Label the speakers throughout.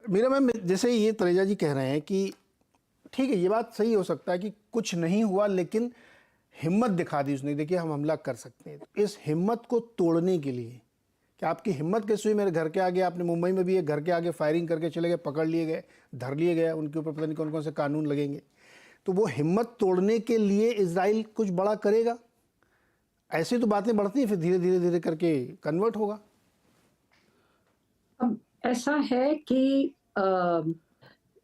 Speaker 1: मेरा मैम जैसे ये तनेजा जी कह रहे हैं कि ठीक है, ये बात सही हो सकता है कि कुछ नहीं हुआ, लेकिन हिम्मत दिखा दी उसने, देखिए हम हमला कर सकते हैं। तो इस हिम्मत को तोड़ने के लिए कि आपकी हिम्मत कैसे हुई, मेरे घर के आगे, आपने मुंबई में भी एक घर के आगे फायरिंग करके चले गए, पकड़ लिए गए, धर लिए गए, उनके ऊपर पता नहीं कौन कौन से कानून लगेंगे। तो वो हिम्मत तोड़ने के लिए इजराइल कुछ बड़ा करेगा? ऐसी तो बातें बढ़ती हैं, फिर धीरे धीरे धीरे करके कन्वर्ट होगा।
Speaker 2: अब ऐसा है कि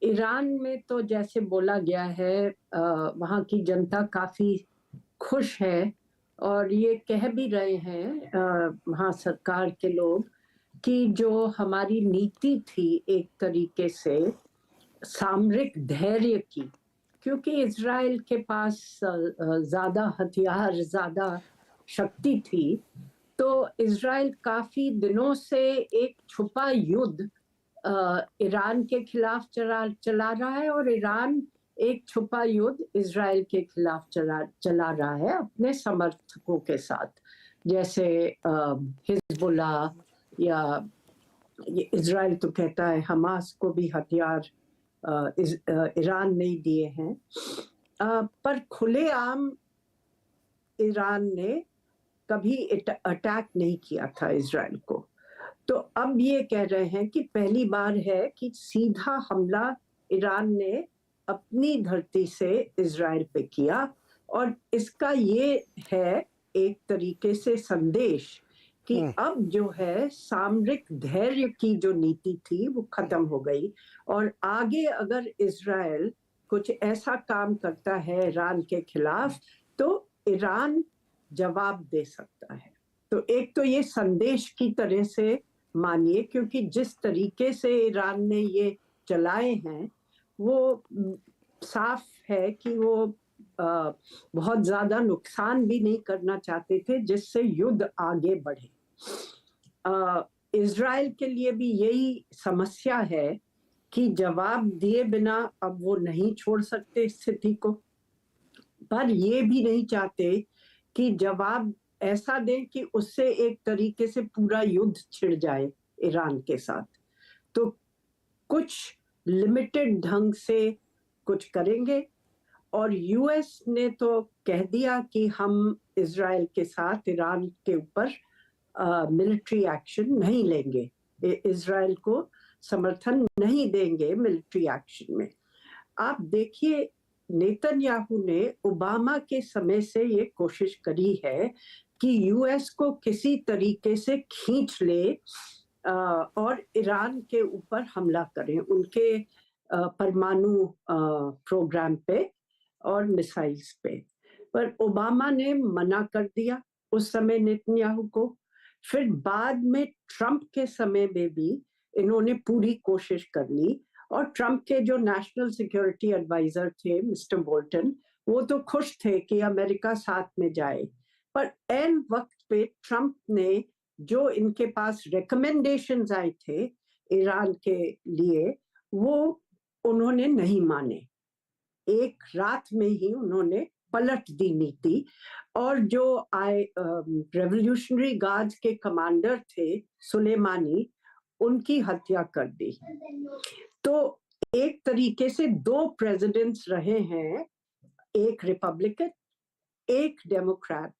Speaker 2: ईरान में तो जैसे बोला गया है, वहाँ की जनता काफी खुश है और ये कह भी रहे हैं वहाँ सरकार के लोग कि जो हमारी नीति थी एक तरीके से सामरिक धैर्य की, क्योंकि इजराइल के पास ज्यादा हथियार, ज्यादा शक्ति थी, तो इजराइल काफी दिनों से एक छुपा युद्ध ईरान के खिलाफ चला रहा है और ईरान एक छुपा युद्ध इजराइल के खिलाफ चला रहा है अपने समर्थकों के साथ, जैसे हिजबुल्ला, या इजराइल तो कहता है हमास को भी हथियार ईरान नहीं दिए हैं, पर खुलेआम ईरान ने कभी अटैक नहीं किया था इजराइल को। तो अब ये कह रहे हैं कि पहली बार है कि सीधा हमला ईरान ने अपनी धरती से इजराइल पे किया, और इसका ये है एक तरीके से संदेश कि अब जो है सामरिक धैर्य की जो नीति थी वो खत्म हो गई, और आगे अगर इजराइल कुछ ऐसा काम करता है ईरान के खिलाफ तो ईरान जवाब दे सकता है। तो एक तो ये संदेश की तरह से मानिए, क्योंकि जिस तरीके से ईरान ने ये चलाए हैं वो साफ है कि वो बहुत ज्यादा नुकसान भी नहीं करना चाहते थे जिससे युद्ध आगे बढ़े। इजराइल के लिए भी यही समस्या है कि जवाब दिए बिना अब वो नहीं छोड़ सकते स्थिति को, पर ये भी नहीं चाहते कि जवाब ऐसा दे कि उससे एक तरीके से पूरा युद्ध छिड़ जाए ईरान के साथ। तो कुछ लिमिटेड ढंग से कुछ करेंगे, और यूएस ने तो कह दिया कि हम इजराइल के साथ ईरान के ऊपर मिलिट्री एक्शन नहीं लेंगे, इजराइल को समर्थन नहीं देंगे मिलिट्री एक्शन में। आप देखिए, नेतन्याहू ने ओबामा के समय से ये कोशिश करी है कि यूएस को किसी तरीके से खींच ले और ईरान के ऊपर हमला करें, उनके परमाणु प्रोग्राम पे और मिसाइल्स पे। पर ओबामा ने मना कर दिया उस समय नेतन्याहू को। फिर बाद में ट्रंप के समय में भी इन्होंने पूरी कोशिश कर ली, और ट्रंप के जो नेशनल सिक्योरिटी एडवाइजर थे मिस्टर बोल्टन, वो तो खुश थे कि अमेरिका साथ में जाए, पर ऐन वक्त पे ट्रंप ने जो इनके पास रिकमेंडेशंस आए थे ईरान के लिए वो उन्होंने नहीं माने। एक रात में ही उन्होंने पलट दी नीति, और जो रेवोल्यूशनरी गार्ड्स के कमांडर थे सुलेमानी, उनकी हत्या कर दी। तो एक तरीके से दो प्रेसिडेंट्स रहे हैं, एक रिपब्लिकन एक डेमोक्रेट,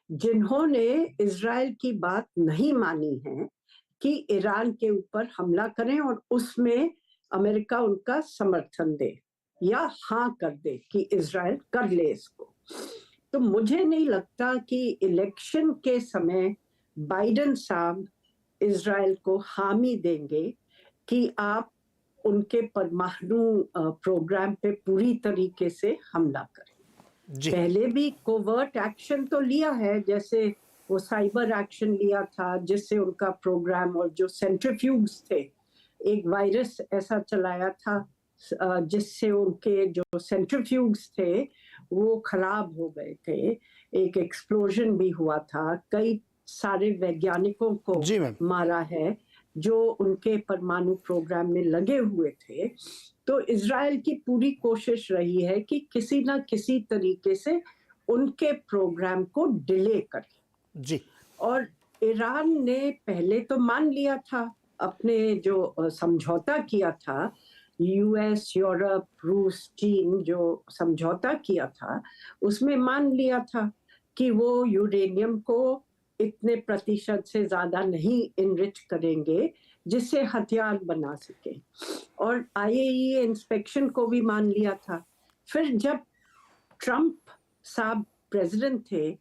Speaker 2: जिन्होंने इजराइल की बात नहीं मानी है कि ईरान के ऊपर हमला करें और उसमें अमेरिका उनका समर्थन दे या हाँ कर दे कि इजराइल कर ले इसको। तो मुझे नहीं लगता कि इलेक्शन के समय बाइडेन साहब इजराइल को हामी देंगे कि आप उनके परमाणु प्रोग्राम पे पूरी तरीके से हमला करें। पहले भी कोवर्ट एक्शन तो लिया है, जैसे वो साइबर एक्शन लिया था जिससे उनका प्रोग्राम, और जो सेंट्रीफ्यूग्स थे, एक वायरस ऐसा चलाया था जिससे उनके जो सेंट्रीफ्यूग्स थे वो खराब हो गए थे, एक एक्सप्लोजन भी हुआ था, कई सारे वैज्ञानिकों को मारा है जो उनके परमाणु प्रोग्राम में लगे हुए थे। तो इजराइल की पूरी कोशिश रही है कि किसी ना किसी तरीके से उनके प्रोग्राम को डिले करे।
Speaker 1: जी।
Speaker 2: और ईरान ने पहले तो मान लिया था अपने जो समझौता किया था, यूएस, यूरोप, रूस, चीन जो समझौता किया था, उसमें मान लिया था कि वो यूरेनियम को इतने प्रतिशत से ज़्यादा नहीं इनरिच करेंगे जिससे हथियार बना सके, और आईएईए इंस्पेक्शन को भी मान लिया था। फिर जब ट्रंप साहब प्रेसिडेंट थे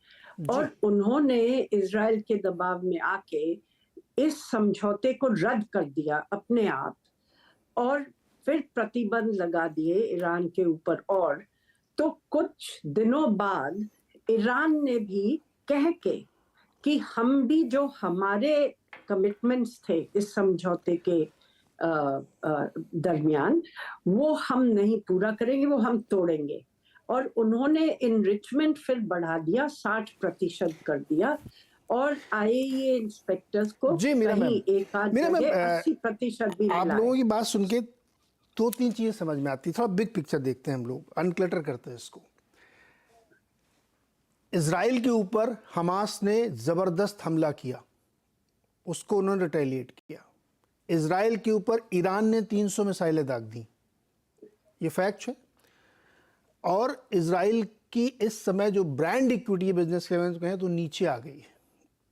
Speaker 2: और उन्होंने इजराइल के दबाव में आके इस समझौते को रद्द कर दिया अपने आप, और फिर प्रतिबंध लगा दिए ईरान के ऊपर, और तो कुछ दिनों बाद ईरान ने भी कह के कि हम भी जो हमारे कमिटमेंट्स थे इस समझौते के दरमियान, वो हम नहीं पूरा करेंगे, वो हम तोड़ेंगे, और उन्होंने इनरिचमेंट फिर बढ़ा दिया, 60% कर दिया, और आईएईए इंस्पेक्टर्स को
Speaker 1: जी मीरा मैम,
Speaker 2: कहीं एक आध जगह 80% भी
Speaker 1: आप
Speaker 2: मिला
Speaker 1: लोगों
Speaker 2: है।
Speaker 1: की बात सुन के 2-3 चीजें समझ में आती है। थोड़ा बिग पिक्चर देखते हैं हम लोग, अनक्लटर करते हैं इसको। इजराइल के ऊपर हमास ने जबरदस्त हमला किया, उसको उन्होंने रिटेलिएट किया। इजराइल के ऊपर ईरान ने 300 मिसाइलें दाग दी, ये फैक्ट है। और इजराइल की इस समय जो ब्रांड इक्विटी बिजनेस के कहें तो नीचे आ गई है,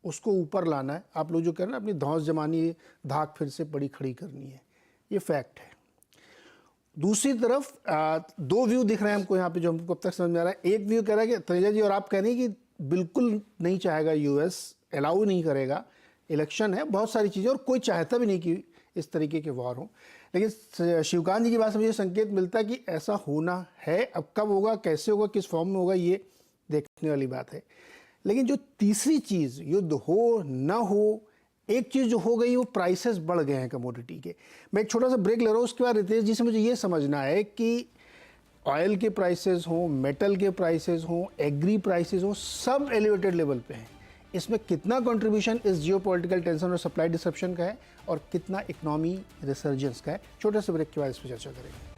Speaker 1: उसको ऊपर लाना है। आप लोग जो कह रहे हैं अपनी धौंस जमानी है, धाक फिर से पड़ी खड़ी करनी है, ये फैक्ट है। दूसरी तरफ 2 व्यू दिख रहे हैं हमको यहाँ पे, जो हमको अब तक समझ में आ रहा है। एक व्यू कह रहा है कि तनेजा जी और आप कह रहे हैं कि बिल्कुल नहीं चाहेगा यूएस, अलाउ नहीं करेगा, इलेक्शन है, बहुत सारी चीज़ें, और कोई चाहता भी नहीं कि इस तरीके के वॉर हो। लेकिन शिवकांत जी की बात से मुझे संकेत मिलता है कि ऐसा होना है। अब कब होगा, कैसे होगा, किस फॉर्म में होगा, ये देखने वाली बात है। लेकिन जो तीसरी चीज़, युद्ध हो ना हो, एक चीज़ जो हो गई वो प्राइसेस बढ़ गए हैं कमोडिटी के। मैं एक छोटा सा ब्रेक ले रहा हूँ, उसके बाद रितेश जी से मुझे ये समझना है कि ऑयल के प्राइसेस हों, मेटल के प्राइसेस हों, एग्री प्राइसेस हों, सब एलिवेटेड लेवल पे हैं। इसमें कितना कंट्रीब्यूशन इस जियोपॉलिटिकल टेंशन और सप्लाई डिसरप्शन का है, और कितना इकोनॉमी रिसर्जेंस का है। छोटे से ब्रेक के बाद इस पर चर्चा करेंगे।